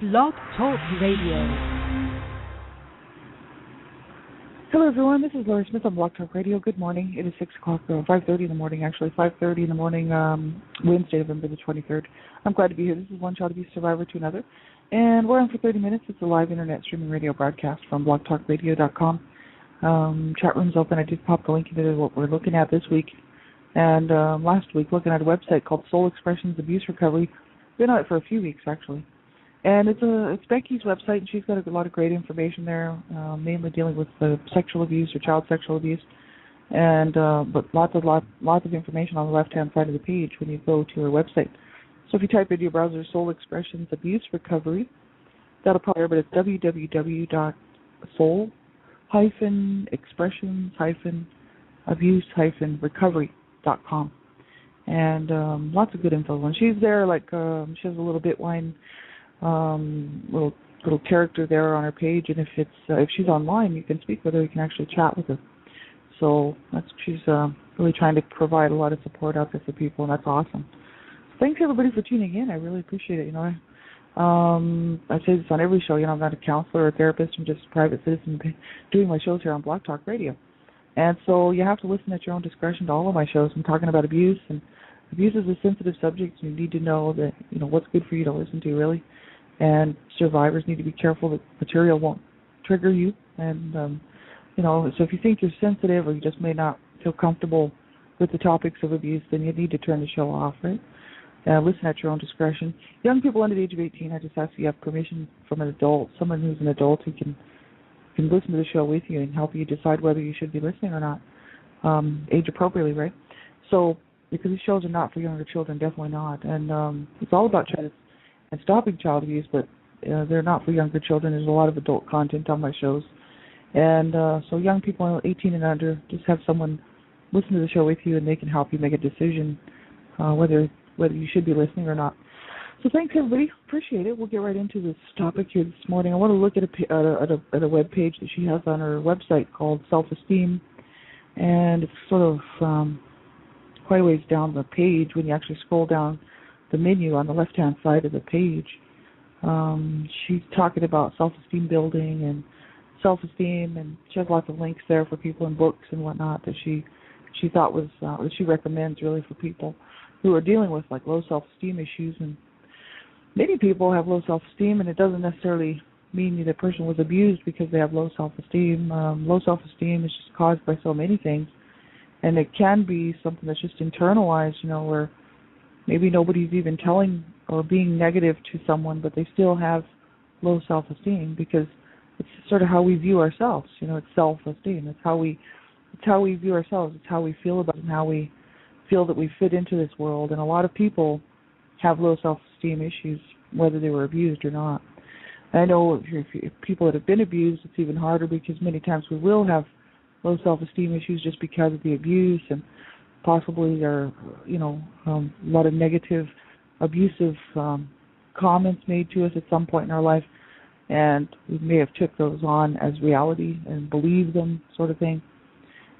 Blog Talk Radio. Hello, everyone. This is Laura Smith on Blog Talk Radio. Good morning. It is 6 o'clock, 5:30 in the morning, actually, 5:30 in the morning, Wednesday, November the 23rd. I'm glad to be here. This is One Child Abuse Survivor to Another, and we're on for 30 minutes. It's a live internet streaming radio broadcast from blogtalkradio.com. Chat room's open. I just popped the link into what we're looking at this week. And last week, looking at a website called Soul Expressions Abuse Recovery. Been on it for a few weeks, actually. And it's Becky's website, and she's got a lot of great information there, mainly dealing with sexual abuse or child sexual abuse, and but lots of information on the left-hand side of the page when you go to her website. So if you type into your browser Soul Expressions Abuse Recovery, that'll pop there, but it's www.soul-expressions-abuse-recovery.com. And lots of good info. When she's there, like she has a little Bitwine little character there on her page, and if she's online, you can speak with her. You can actually chat with her. So she's really trying to provide a lot of support out there for people, and that's awesome. Thanks everybody for tuning in. I really appreciate it. I say this on every show. I'm not a counselor or a therapist. I'm just a private citizen doing my shows here on Blog Talk Radio. And so you have to listen at your own discretion to all of my shows. I'm talking about abuse, and abuse is a sensitive subject. You need to know that what's good for you to listen to, really. And survivors need to be careful that material won't trigger you. And so if you think you're sensitive or you just may not feel comfortable with the topics of abuse, then you need to turn the show off, right? Listen at your own discretion. Young people under the age of 18, I just ask you have permission from an adult, someone who's an adult who can listen to the show with you and help you decide whether you should be listening or not, age appropriately, right? So, because these shows are not for younger children, definitely not. And it's all about trying to and stopping child abuse, but they're not for younger children. There's a lot of adult content on my shows. And so young people 18 and under, just have someone listen to the show with you, and they can help you make a decision whether you should be listening or not. So thanks, everybody. Appreciate it. We'll get right into this topic here this morning. I want to look at a web page that she has on her website called Self-Esteem, and it's sort of quite a ways down the page when you actually scroll down the menu on the left-hand side of the page. She's talking about self-esteem building and self-esteem, and she has lots of links there for people in books and whatnot that she thought was that she recommends really for people who are dealing with like low self-esteem issues. And many people have low self-esteem, and it doesn't necessarily mean the person was abused because they have low self-esteem. Low self-esteem is just caused by so many things, and it can be something that's just internalized, where maybe nobody's even telling or being negative to someone, but they still have low self-esteem because it's sort of how we view ourselves. It's self-esteem. It's how we view ourselves. It's how we feel about it and how we feel that we fit into this world. And a lot of people have low self-esteem issues, whether they were abused or not. I know if people that have been abused, it's even harder because many times we will have low self-esteem issues just because of the abuse, and possibly there are, a lot of negative, abusive comments made to us at some point in our life, and we may have took those on as reality and believed them, sort of thing.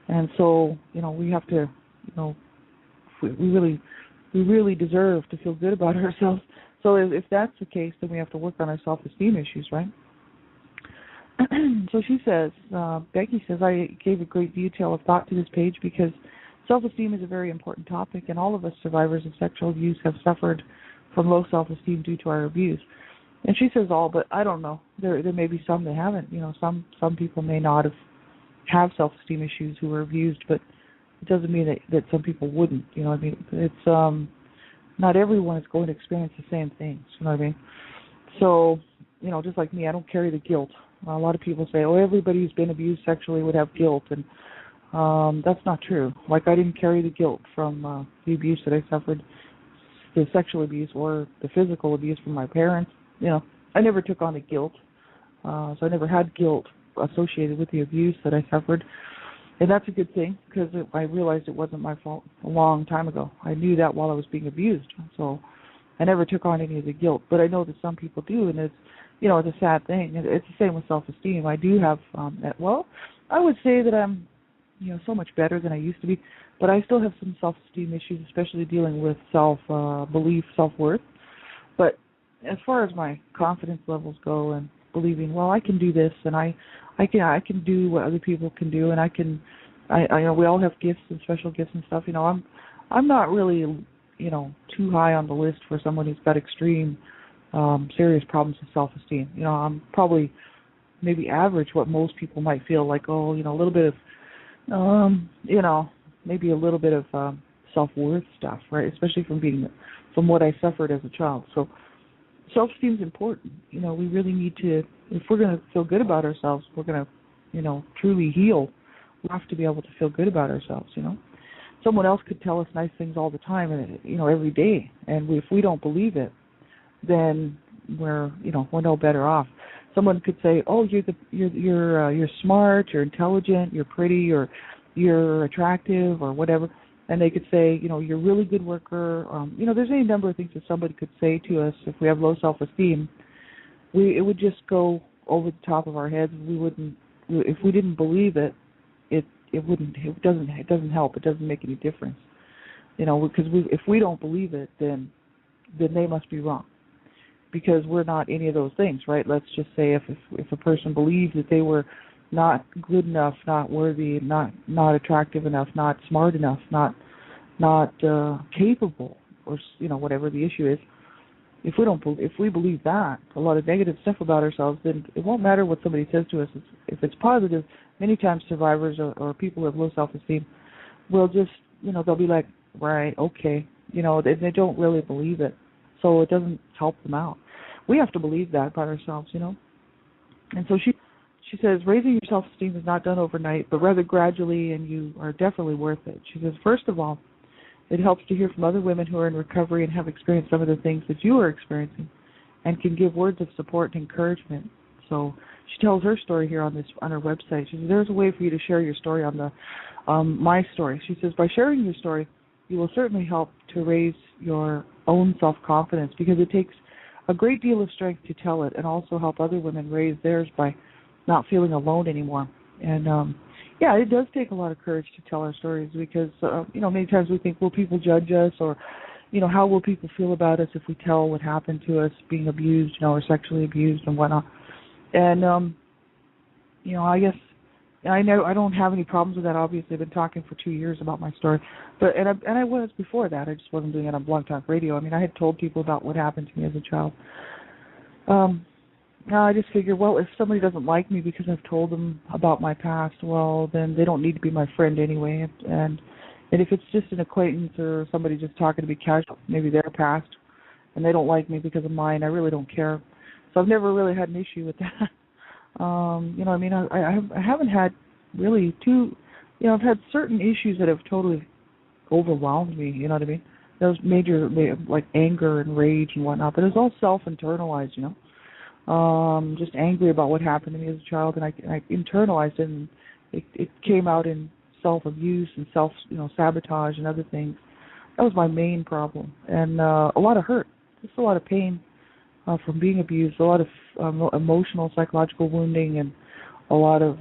And so, we have to, we really deserve to feel good about ourselves. So if that's the case, then we have to work on our self-esteem issues, right? So she says, Becky says, I gave a great detail of thought to this page because self-esteem is a very important topic, and all of us survivors of sexual abuse have suffered from low self-esteem due to our abuse. And she says all, but I don't know. There may be some that haven't. Some people may not have self-esteem issues who were abused, but it doesn't mean that some people wouldn't. It's not everyone is going to experience the same things. You know what I mean? So, just like me, I don't carry the guilt. A lot of people say, everybody who's been abused sexually would have guilt, and that's not true. Like, I didn't carry the guilt from the abuse that I suffered, the sexual abuse or the physical abuse from my parents. I never took on the guilt, so I never had guilt associated with the abuse that I suffered. And that's a good thing because I realized it wasn't my fault a long time ago. I knew that while I was being abused, so I never took on any of the guilt. But I know that some people do, and it's a sad thing. It's the same with self-esteem. I do have I would say that I'm so much better than I used to be, but I still have some self-esteem issues, especially dealing with self-belief, self-worth. But as far as my confidence levels go, and believing, well, I can do this, and I can do what other people can do, and I know we all have gifts and special gifts and stuff. I'm not really too high on the list for someone who's got extreme serious problems with self-esteem. I'm probably maybe average, what most people might feel like, a little bit of maybe a little bit of self-worth stuff, right? Especially from what I suffered as a child. So self-esteem is important. We really need to, if we're going to feel good about ourselves, we're going to, truly heal. We have to be able to feel good about ourselves. Someone else could tell us nice things all the time, and every day, and if we don't believe it, then we're no better off. Someone could say, "Oh, you're smart, you're intelligent, you're pretty, or you're attractive, or whatever," and they could say, "You're a really good worker." There's any number of things that somebody could say to us if we have low self-esteem. It would just go over the top of our heads. We wouldn't, if we didn't believe it. It doesn't help. It doesn't make any difference. Because if we don't believe it, then they must be wrong. Because we're not any of those things, right? Let's just say if a person believed that they were not good enough, not worthy, not attractive enough, not smart enough, not capable, or whatever the issue is. If we believe that, a lot of negative stuff about ourselves, then it won't matter what somebody says to us. If it's positive, many times survivors or people with low self-esteem will just, they'll be like, right, okay, they don't really believe it, so it doesn't help them out. We have to believe that about ourselves, And so she says, raising your self-esteem is not done overnight, but rather gradually, and you are definitely worth it. She says, first of all, it helps to hear from other women who are in recovery and have experienced some of the things that you are experiencing, and can give words of support and encouragement. So she tells her story here on her website. She says, there's a way for you to share your story on the My Story. She says, by sharing your story, you will certainly help to raise your own self-confidence, because it takes a great deal of strength to tell it, and also help other women raise theirs by not feeling alone anymore. And it does take a lot of courage to tell our stories, because many times we think, will people judge us, or how will people feel about us if we tell what happened to us being abused, or sexually abused and whatnot. And I guess I don't have any problems with that. Obviously, I've been talking for 2 years about my story, but I was before that. I just wasn't doing it on Blog Talk Radio. I mean, I had told people about what happened to me as a child. Now I just figure, well, if somebody doesn't like me because I've told them about my past, well, then they don't need to be my friend anyway. And if it's just an acquaintance or somebody just talking to be casual, maybe their past, and they don't like me because of mine, I really don't care. So I've never really had an issue with that. I haven't had really I've had certain issues that have totally overwhelmed me, you know what I mean? Those major, like anger and rage and whatnot, but it's all self-internalized, just angry about what happened to me as a child, and I internalized it, and it came out in self-abuse and sabotage and other things. That was my main problem, and a lot of hurt, just a lot of pain from being abused, a lot of emotional, psychological wounding, and a lot of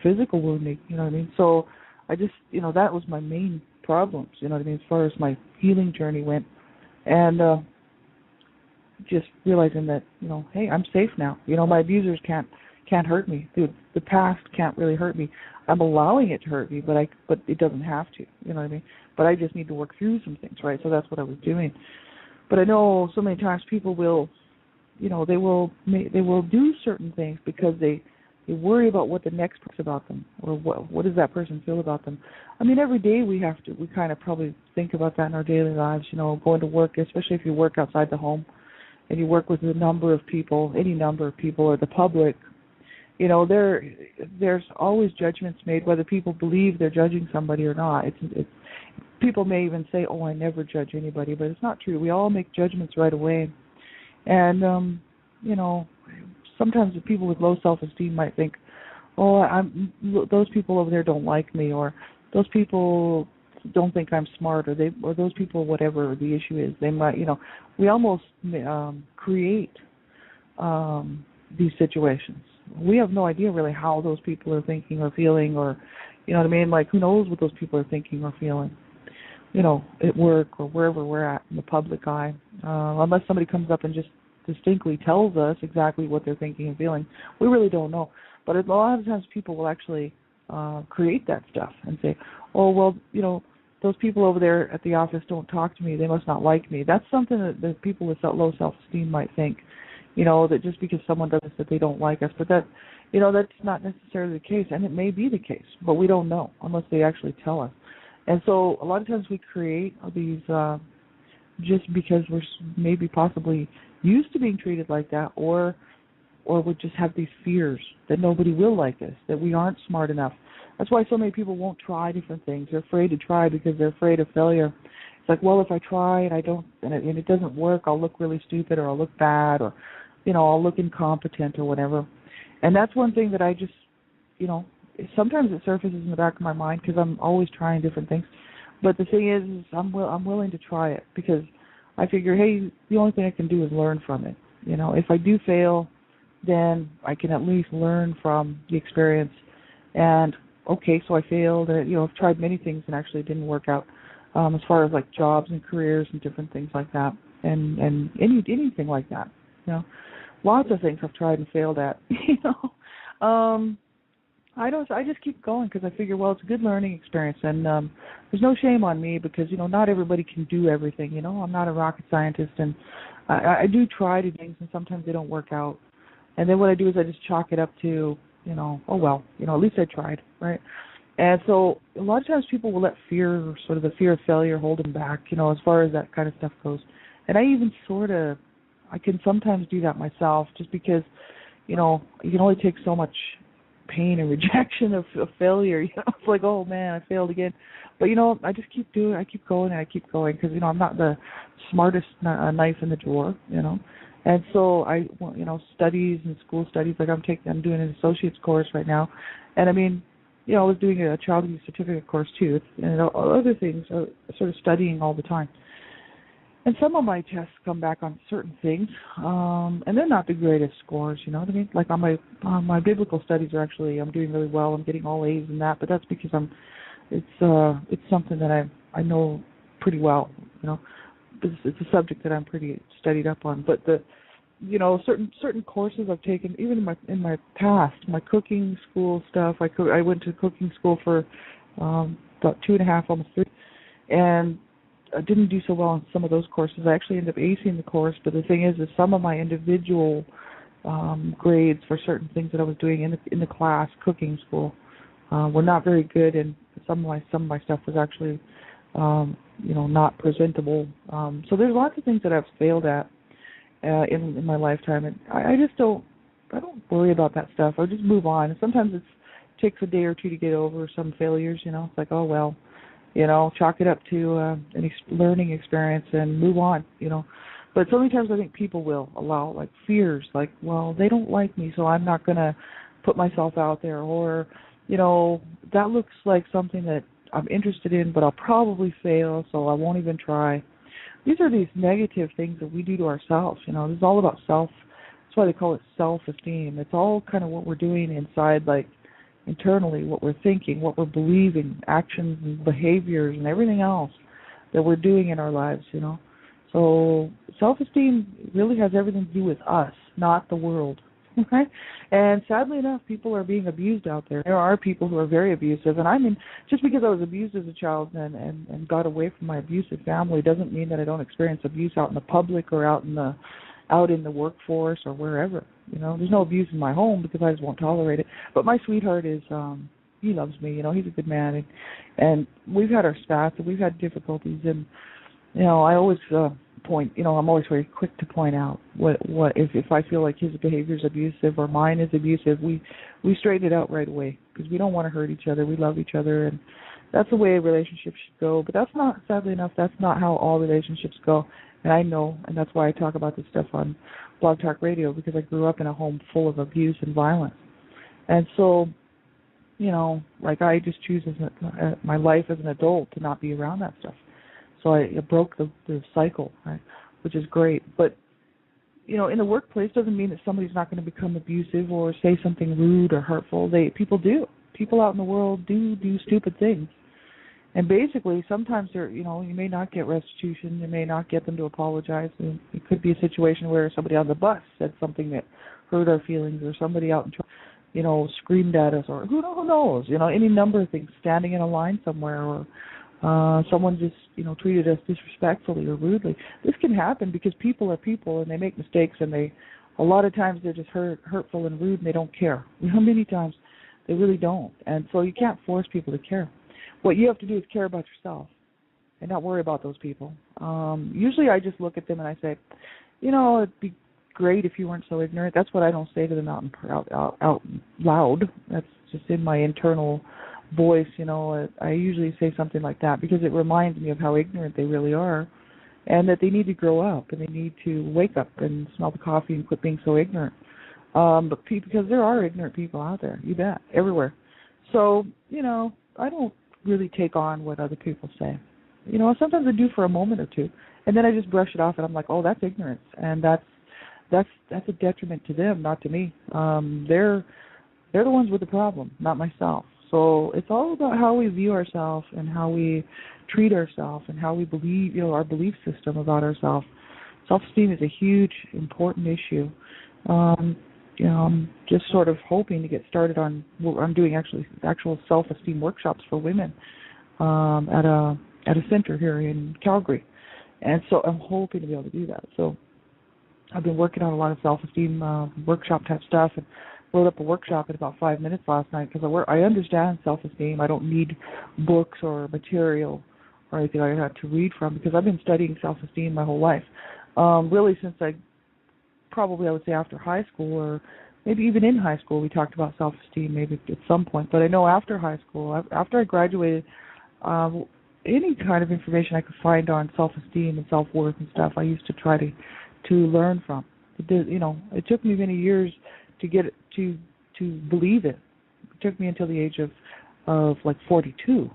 physical wounding, you know what I mean? So I just, that was my main problems, you know what I mean, as far as my healing journey went. And just realizing that, hey, I'm safe now. My abusers can't hurt me. The past can't really hurt me. I'm allowing it to hurt me, but it doesn't have to, you know what I mean? But I just need to work through some things, right? So that's what I was doing. But I know so many times people will, they will do certain things because they worry about what the next person's about them, or what does that person feel about them. I mean, every day we kind of probably think about that in our daily lives, going to work, especially if you work outside the home and you work with any number of people, or the public. There's always judgments made, whether people believe they're judging somebody or not. It's people may even say, "Oh, I never judge anybody," but it's not true. We all make judgments right away, and sometimes the people with low self-esteem might think, "Oh, those people over there don't like me," or "Those people don't think I'm smart," or those people, whatever the issue is, they might, we almost create these situations. We have no idea really how those people are thinking or feeling, or, you know what I mean? Like, who knows what those people are thinking or feeling? at work or wherever we're at in the public eye, unless somebody comes up and just distinctly tells us exactly what they're thinking and feeling. We really don't know. But a lot of times people will actually create that stuff and say, oh, well, those people over there at the office don't talk to me. They must not like me. That's something that people with low self-esteem might think, that just because someone does this that they don't like us. But that's not necessarily the case, and it may be the case, but we don't know unless they actually tell us. And so a lot of times we create these just because we're maybe possibly used to being treated like that, or we just have these fears that nobody will like us, that we aren't smart enough. That's why so many people won't try different things. They're afraid to try because they're afraid of failure. It's like, well, if I try and it doesn't work, I'll look really stupid, or I'll look bad, or I'll look incompetent or whatever. And that's one thing that I just, sometimes it surfaces in the back of my mind because I'm always trying different things. But the thing is I'm willing to try it because I figure, hey, the only thing I can do is learn from it. If I do fail, then I can at least learn from the experience. And okay, so I failed. I've tried many things and actually it didn't work out as far as like jobs and careers and different things like that, and anything like that. Lots of things I've tried and failed at. I just keep going because I figure, well, it's a good learning experience, and there's no shame on me because not everybody can do everything. I'm not a rocket scientist, and I do try to do things, and sometimes they don't work out. And then what I do is I just chalk it up to, oh well, at least I tried, right? And so a lot of times people will let fear, sort of the fear of failure, hold them back, as far as that kind of stuff goes. And I even I can sometimes do that myself, just because, you can only take so much pain and rejection of failure. It's like, oh man, I failed again. But I just keep doing. I keep going and I keep going because I'm not the smartest knife in the drawer. And so I, studies and school studies. Like I'm doing an associate's course right now, and I mean, I was doing a child abuse certificate course too, and other things. Sort of studying all the time. And some of my tests come back on certain things, and they're not the greatest scores, you know what I mean? Like on my biblical studies I'm doing really well. I'm getting all A's in that, but that's because it's something that I know pretty well, It's a subject that I'm pretty studied up on. But certain courses I've taken, even in my past, my cooking school stuff. I went to cooking school for about 2.5, almost 3, and I didn't do so well on some of those courses. I actually ended up acing the course, but the thing is some of my individual grades for certain things that I was doing in the class, cooking school, were not very good, and some of my stuff was actually not presentable. So there's lots of things that I've failed at in my lifetime, and I don't worry about that stuff. I just move on. And sometimes it takes a day or two to get over some failures. It's like, oh well. Chalk it up to an learning experience and move on, But so many times I think people will allow, like, fears, like, well, they don't like me, so I'm not going to put myself out there. Or, that looks like something that I'm interested in, but I'll probably fail, so I won't even try. These are these negative things that we do to ourselves, This is all about that's why they call it self-esteem. It's all kind of what we're doing inside, like, internally, what we're thinking, what we're believing, actions and behaviors and everything else that we're doing in our lives, So self-esteem really has everything to do with us, not the world. Okay? And sadly enough, people are being abused out there. There are people who are very abusive, and I mean, just because I was abused as a child and got away from my abusive family doesn't mean that I don't experience abuse out in the public or out in the workforce or wherever. There's no abuse in my home because I just won't tolerate it. But my sweetheart is, he loves me. He's a good man, and we've had our spats and we've had difficulties. And I always I'm always very quick to point out what if I feel like his behavior is abusive or mine is abusive, we straighten it out right away because we don't want to hurt each other. We love each other, and that's the way a relationship should go. But that's not, sadly enough, that's not how all relationships go. And I know, and that's why I talk about this stuff on Blog Talk Radio, because I grew up in a home full of abuse and violence. And so, like I just choose my life as an adult to not be around that stuff. So I broke the cycle, right, which is great. But, in the workplace doesn't mean that somebody's not going to become abusive or say something rude or hurtful. People do. People out in the world do stupid things. And basically, sometimes you may not get restitution. You may not get them to apologize. And it could be a situation where somebody on the bus said something that hurt our feelings, or somebody out in screamed at us, or who knows, any number of things, standing in a line somewhere, or someone just, treated us disrespectfully or rudely. This can happen because people are people and they make mistakes, and a lot of times they're just hurtful and rude and they don't care. Many times they really don't. And so you can't force people to care. What you have to do is care about yourself and not worry about those people. Usually I just look at them and I say, it'd be great if you weren't so ignorant. That's what I don't say to them out loud. That's just in my internal voice. I usually say something like that because it reminds me of how ignorant they really are, and that they need to grow up and they need to wake up and smell the coffee and quit being so ignorant. Because there are ignorant people out there, you bet, everywhere. So, I don't really take on what other people say. Sometimes I do for a moment or two, and then I just brush it off, and I'm like, oh, that's ignorance, and that's a detriment to them, not to me. They're the ones with the problem, not myself. So it's all about how we view ourselves and how we treat ourselves and how we believe, our belief system about ourselves. Self-esteem is a huge, important issue. I'm just sort of hoping to get started on. I'm doing actual self-esteem workshops for women at a center here in Calgary, and so I'm hoping to be able to do that. So I've been working on a lot of self-esteem workshop type stuff, and wrote up a workshop in about 5 minutes last night because I understand self-esteem. I don't need books or material or anything I have to read from, because I've been studying self-esteem my whole life. Really since I would say after high school, or maybe even in high school, we talked about self-esteem maybe at some point. But I know after high school, after I graduated, any kind of information I could find on self-esteem and self-worth and stuff, I used to try to learn from. It took me many years to get it, to believe it. It took me until the age of like 42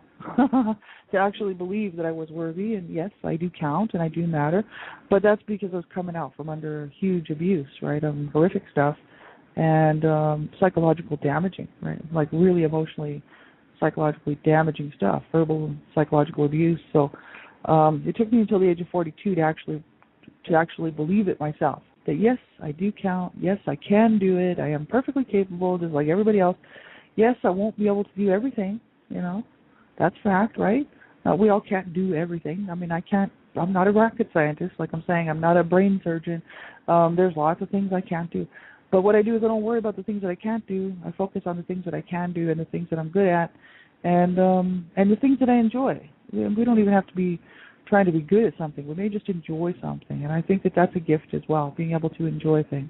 to actually believe that I was worthy, and yes, I do count and I do matter, but that's because I was coming out from under huge abuse, right? Horrific stuff, and psychological damaging, right? Like really emotionally, psychologically damaging stuff, verbal and psychological abuse. So it took me until the age of 42 to actually believe it myself, that yes, I do count, yes, I can do it, I am perfectly capable, just like everybody else. Yes, I won't be able to do everything, that's fact, right? We all can't do everything. I mean, I'm not a rocket scientist, like I'm saying, I'm not a brain surgeon. There's lots of things I can't do. But what I do is I don't worry about the things that I can't do. I focus on the things that I can do and the things that I'm good at, and the things that I enjoy. We don't even have to be trying to be good at something. We may just enjoy something, and I think that that's a gift as well, being able to enjoy things.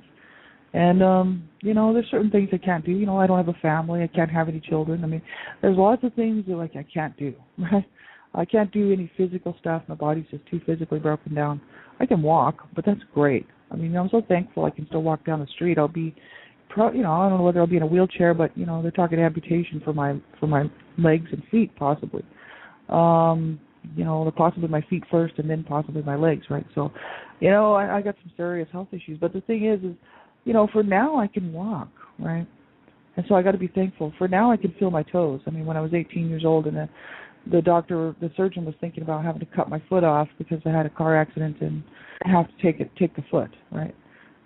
And, there's certain things I can't do. I don't have a family. I can't have any children. I mean, there's lots of things that, I can't do, right? I can't do any physical stuff. My body's just too physically broken down. I can walk, but that's great. I mean, I'm so thankful I can still walk down the street. I'll be, I don't know whether I'll be in a wheelchair, but, they're talking amputation for my legs and feet, possibly. Possibly my feet first and then possibly my legs, right? So, I got some serious health issues. But the thing is, for now I can walk, right? And so I got to be thankful. For now I can feel my toes. I mean, when I was 18 years old and the surgeon was thinking about having to cut my foot off because I had a car accident and I have to take the foot, right?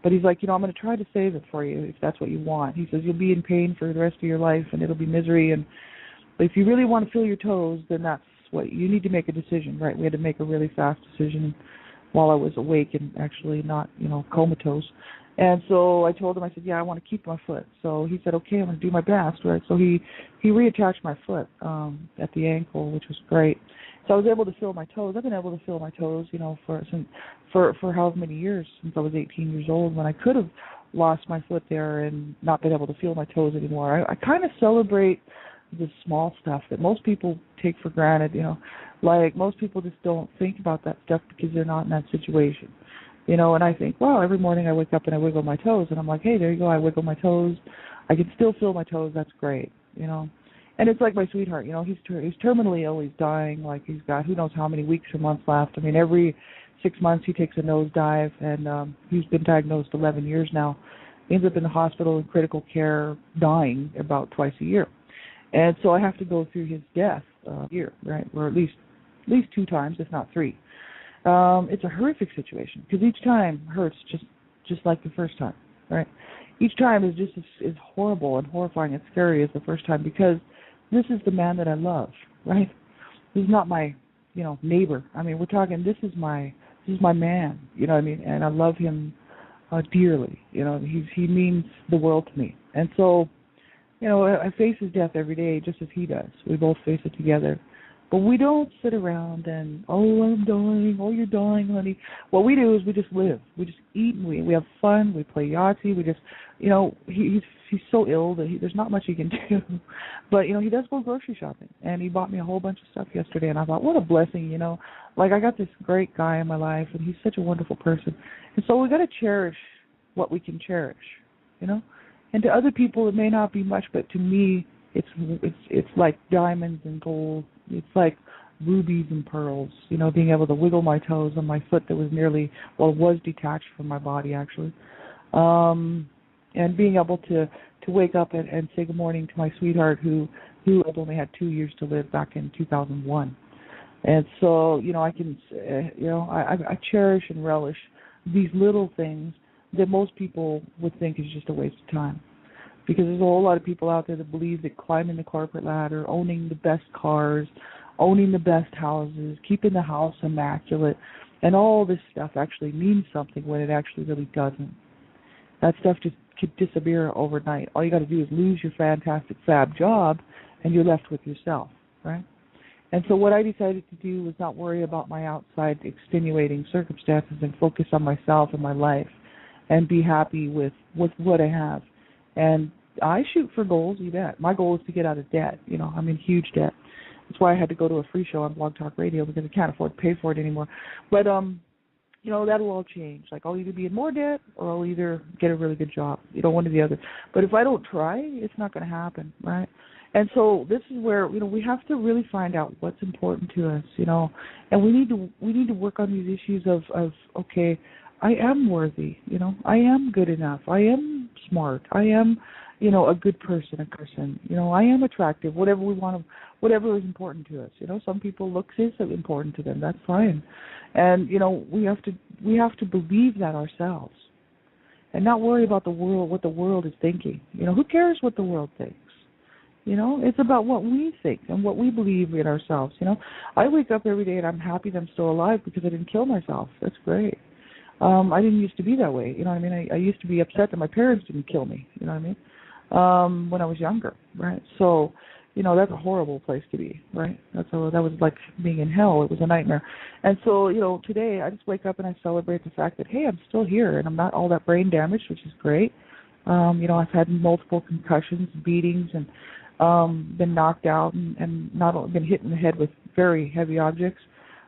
But he's like, I'm going to try to save it for you if that's what you want. He says, you'll be in pain for the rest of your life and it'll be misery. But if you really want to feel your toes, then that's what you need to make a decision, right? We had to make a really fast decision while I was awake and actually not, comatose. And so I told him, I said, yeah, I want to keep my foot. So he said, okay, I'm going to do my best, right? So he reattached my foot at the ankle, which was great. So I was able to feel my toes. I've been able to feel my toes, for however many years since I was 18 years old, when I could have lost my foot there and not been able to feel my toes anymore. I kind of celebrate the small stuff that most people take for granted, like most people just don't think about that stuff because they're not in that situation. And I think, well, every morning I wake up and I wiggle my toes, and I'm like, hey, there you go, I wiggle my toes. I can still feel my toes. That's great, And it's like my sweetheart, he's terminally ill. He's dying. Like he's got who knows how many weeks or months left. I mean, every 6 months he takes a nosedive, and he's been diagnosed 11 years now. He ends up in the hospital in critical care, dying about twice a year. And so I have to go through his death a year, right? Or at least 2 times, if not 3. It's a horrific situation because each time hurts just like the first time, right? Each time is just as horrible and horrifying and scary as the first time because this is the man that I love, right? This is not my, neighbor. I mean, we're talking. This is my man. You know what I mean? And I love him dearly. He means the world to me. And so, I face his death every day just as he does. We both face it together. But we don't sit around and, I'm dying, you're dying, honey. What we do is we just live. We just eat and we have fun. We play Yahtzee. We just, he's so ill that there's not much he can do. But, he does go grocery shopping. And he bought me a whole bunch of stuff yesterday. And I thought, what a blessing, Like, I got this great guy in my life, and he's such a wonderful person. And so we got to cherish what we can cherish, And to other people, it may not be much, but to me, it's like diamonds and gold. It's like rubies and pearls, being able to wiggle my toes on my foot that was was detached from my body actually, and being able to wake up and say good morning to my sweetheart who had only had 2 years to live back in 2001. And so, I can, I cherish and relish these little things that most people would think is just a waste of time. Because there's a whole lot of people out there that believe that climbing the corporate ladder, owning the best cars, owning the best houses, keeping the house immaculate, and all this stuff actually means something when it actually really doesn't. That stuff just could disappear overnight. All you got to do is lose your fantastic fab job, and you're left with yourself, right? And so what I decided to do was not worry about my outside extenuating circumstances and focus on myself and my life and be happy with what I have. And I shoot for goals, you bet. My goal is to get out of debt. I'm in huge debt. That's why I had to go to a free show on Blog Talk Radio because I can't afford to pay for it anymore. But, that'll all change. Like, I'll either be in more debt or I'll either get a really good job. One or the other. But if I don't try, it's not going to happen, right? And so this is where, we have to really find out what's important to us, and we need to work on these issues of okay, I am worthy, I am good enough, I am smart, I am, a good person, I am attractive, whatever we want to, whatever is important to us, some people looks is important to them, that's fine. And, we have to believe that ourselves and not worry about the world, what the world is thinking. Who cares what the world thinks? It's about what we think and what we believe in ourselves. I wake up every day and I'm happy that I'm still alive because I didn't kill myself. That's great. I didn't used to be that way. I used to be upset that my parents didn't kill me. When I was younger, right? So, that's a horrible place to be, right? That was like being in hell. It was a nightmare. And so, today I just wake up and I celebrate the fact that, hey, I'm still here and I'm not all that brain damaged, which is great. I've had multiple concussions, beatings, and been knocked out and not been hit in the head with very heavy objects,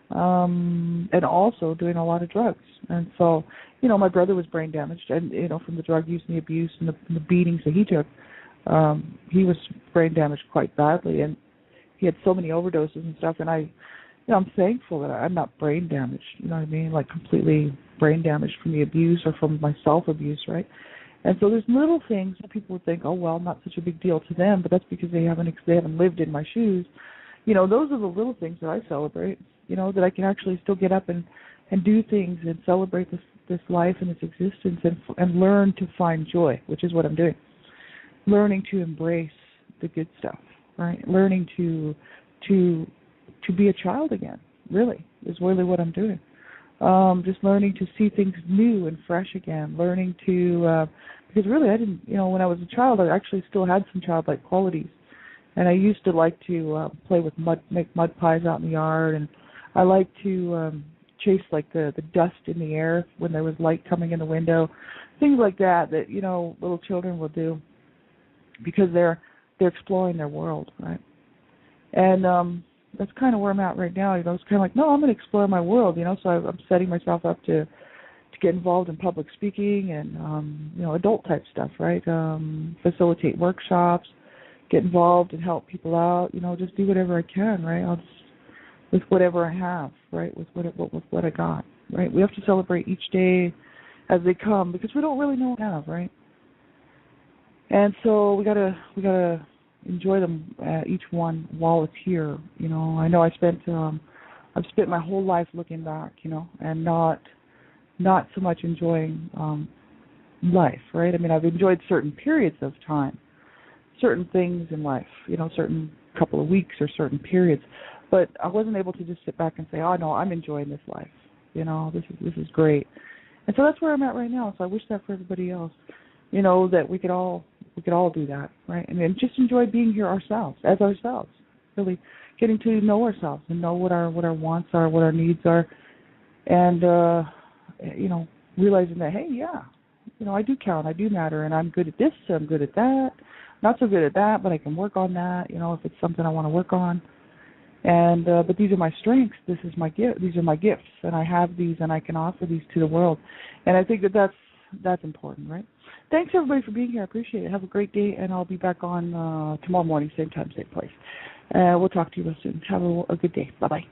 and also doing a lot of drugs. And so, my brother was brain damaged, and from the drug use and the abuse and the beatings that he took, he was brain damaged quite badly, and he had so many overdoses and stuff. And I'm thankful that I'm not brain damaged. Like completely brain damaged from the abuse or from my self-abuse, right? And so there's little things that people would think, oh, well, not such a big deal to them, but that's because they haven't lived in my shoes. Those are the little things that I celebrate, that I can actually still get up and do things and celebrate this life and this existence and learn to find joy, which is what I'm doing. Learning to embrace the good stuff, right? Learning to be a child again, really, is really what I'm doing. Just learning to see things new and fresh again, learning to, because really I didn't, when I was a child, I actually still had some childlike qualities. And I used to like to play with make mud pies out in the yard, and I like to chase like the dust in the air when there was light coming in the window, things like that little children will do because they're exploring their world, right? And that's kind of where I'm at right now. It's kind of like, no, I'm going to explore my world, so I'm setting myself up to get involved in public speaking and, adult type stuff, right? Facilitate workshops, get involved and help people out, just do whatever I can, right? I'll just, with whatever I have, right? With what I got, right? We have to celebrate each day as they come because we don't really know what we have, right? And so we gotta enjoy them, each one while it's here. You know, I know I've spent my whole life looking back, you know, and not so much enjoying life, right? I mean, I've enjoyed certain periods of time, certain things in life, you know, certain couple of weeks or certain periods, but I wasn't able to just sit back and say, oh no, I'm enjoying this life, you know, this is great. And so that's where I'm at right now. So I wish that for everybody else, you know, that we could all do that, right? And just enjoy being here ourselves, really getting to know ourselves and know what our wants are, what our needs are, and you know, realizing that, hey, yeah, you know, I do count, I do matter, and I'm good at this, I'm good at that, not so good at that, but I can work on that, you know, if it's something I want to work on. And but these are my strengths. This is my gift. These are my gifts, and I have these, and I can offer these to the world. And I think that's important, right? Thanks everybody for being here. I appreciate it. Have a great day, and I'll be back on tomorrow morning, same time, same place. We'll talk to you real soon. Have a good day. Bye bye.